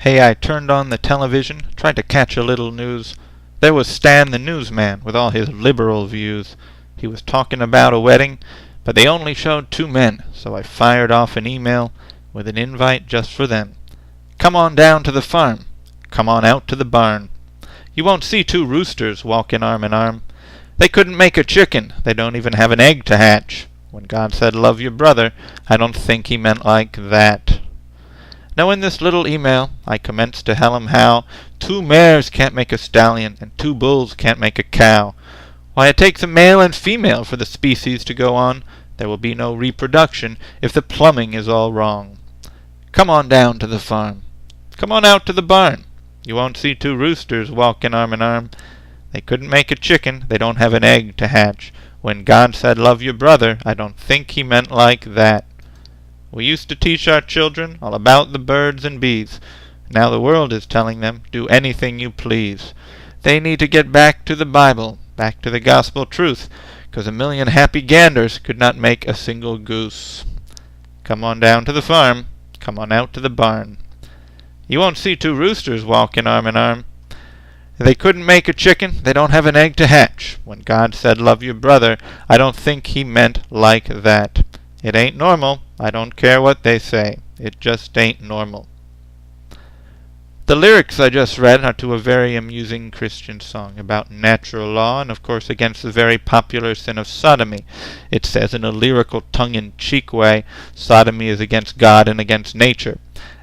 Hey, I turned on the television, tried to catch a little news. There was Stan the newsman with all his liberal views. He was talking about a wedding, but they only showed 2 men, so I fired off an email with an invite just for them. Come on down to the farm. Come on out to the barn. You won't see 2 roosters walking arm in arm. They couldn't make a chicken. They don't even have an egg to hatch. When God said love your brother, I don't think he meant like that. Now in this little email, I commenced to tell him how 2 mares can't make a stallion, and 2 bulls can't make a cow. Why, it takes a male and female for the species to go on. There will be no reproduction if the plumbing is all wrong. Come on down to the farm. Come on out to the barn. You won't see 2 roosters walking arm in arm. They couldn't make a chicken. They don't have an egg to hatch. When God said love your brother, I don't think he meant like that. We used to teach our children all about the birds and bees. Now the world is telling them, do anything you please. They need to get back to the Bible, back to the gospel truth, 'cause a million happy ganders could not make a single goose. Come on down to the farm. Come on out to the barn. You won't see 2 roosters walking arm in arm. They couldn't make a chicken. They don't have an egg to hatch. When God said love your brother, I don't think he meant like that. It ain't normal. I don't care what they say. It just ain't normal. The lyrics I just read are to a very amusing Christian song about natural law and, of course, against the very popular sin of sodomy. It says in a lyrical, tongue-in-cheek way, sodomy is against God and against nature.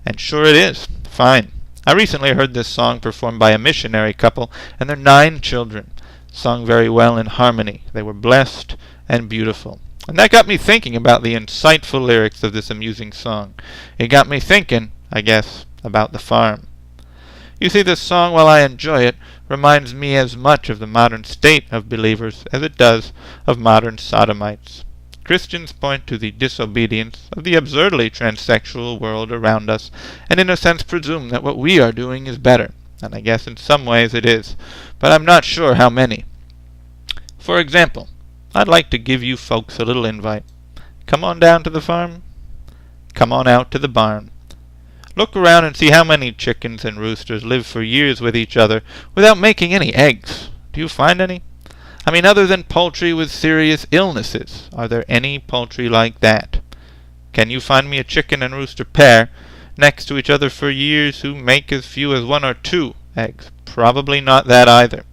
And sure it is. Fine. I recently heard this song performed by a missionary couple and their 9 children, sung very well in harmony. They were blessed and beautiful. And that got me thinking about the insightful lyrics of this amusing song. It got me thinking, I guess, about the farm. You see, this song, while I enjoy it, reminds me as much of the modern state of believers as it does of modern sodomites. Christians point to the disobedience of the absurdly transsexual world around us, and in a sense presume that what we are doing is better. And I guess in some ways it is, but I'm not sure how many. For example, I'd like to give you folks a little invite. Come on down to the farm. Come on out to the barn. Look around and see how many chickens and roosters live for years with each other without making any eggs. Do you find any? I mean, other than poultry with serious illnesses, are there any poultry like that? Can you find me a chicken and rooster pair next to each other for years who make as few as 1 or 2 eggs? Probably not that either.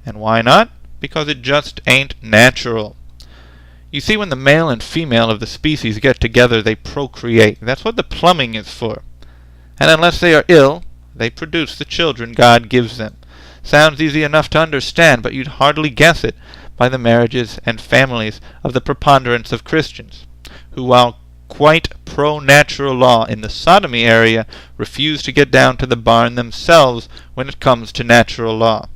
And why not? Because it just ain't natural. You see, when the male and female of the species get together, they procreate. That's what the plumbing is for. And unless they are ill, they produce the children God gives them. Sounds easy enough to understand, but you'd hardly guess it by the marriages and families of the preponderance of Christians, who, while quite pro-natural law in the sodomy area, refuse to get down to the barn themselves when it comes to natural law.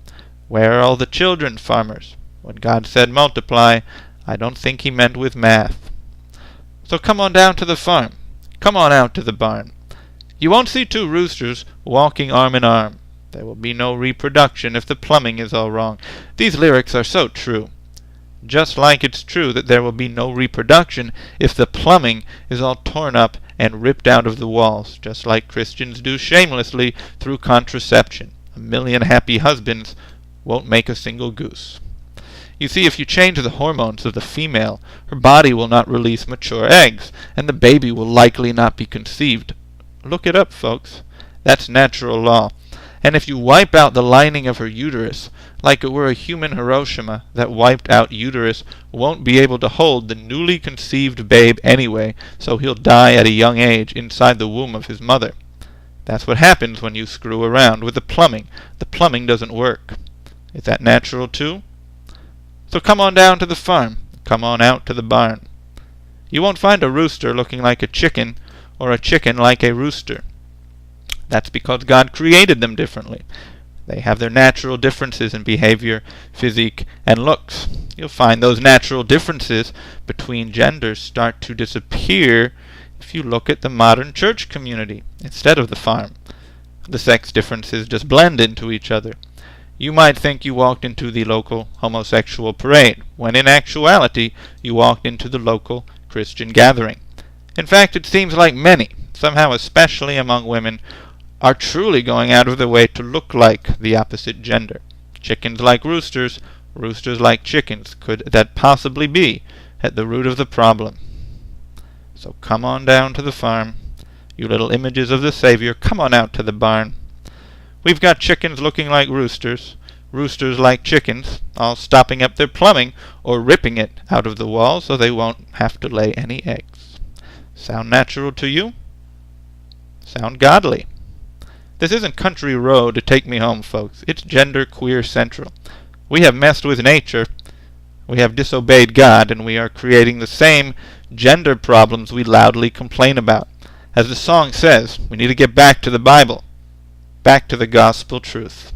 Where are all the children, farmers? When God said multiply, I don't think he meant with math. So come on down to the farm. Come on out to the barn. You won't see 2 roosters walking arm in arm. There will be no reproduction if the plumbing is all wrong. These lyrics are so true. Just like it's true that there will be no reproduction if the plumbing is all torn up and ripped out of the walls, just like Christians do shamelessly through contraception. A million happy husbands won't make a single goose. You see, if you change the hormones of the female, her body will not release mature eggs, and the baby will likely not be conceived. Look it up, folks. That's natural law. And if you wipe out the lining of her uterus, like it were a human Hiroshima, that wiped out uterus won't be able to hold the newly conceived babe anyway, so he'll die at a young age inside the womb of his mother. That's what happens when you screw around with the plumbing. The plumbing doesn't work. Is that natural too? So come on down to the farm. Come on out to the barn. You won't find a rooster looking like a chicken, or a chicken like a rooster. That's because God created them differently. They have their natural differences in behavior, physique, and looks. You'll find those natural differences between genders start to disappear if you look at the modern church community instead of the farm. The sex differences just blend into each other. You might think you walked into the local homosexual parade, when in actuality you walked into the local Christian gathering. In fact, it seems like many, somehow especially among women, are truly going out of their way to look like the opposite gender. Chickens like roosters, roosters like chickens. Could that possibly be at the root of the problem? So come on down to the farm. You little images of the Savior, come on out to the barn. We've got chickens looking like roosters, roosters like chickens, all stopping up their plumbing or ripping it out of the wall so they won't have to lay any eggs. Sound natural to you? Sound godly? This isn't Country Road to Take Me Home, folks. It's Gender Queer Central. We have messed with nature. We have disobeyed God, and we are creating the same gender problems we loudly complain about. As the song says, we need to get back to the Bible, back to the gospel truth.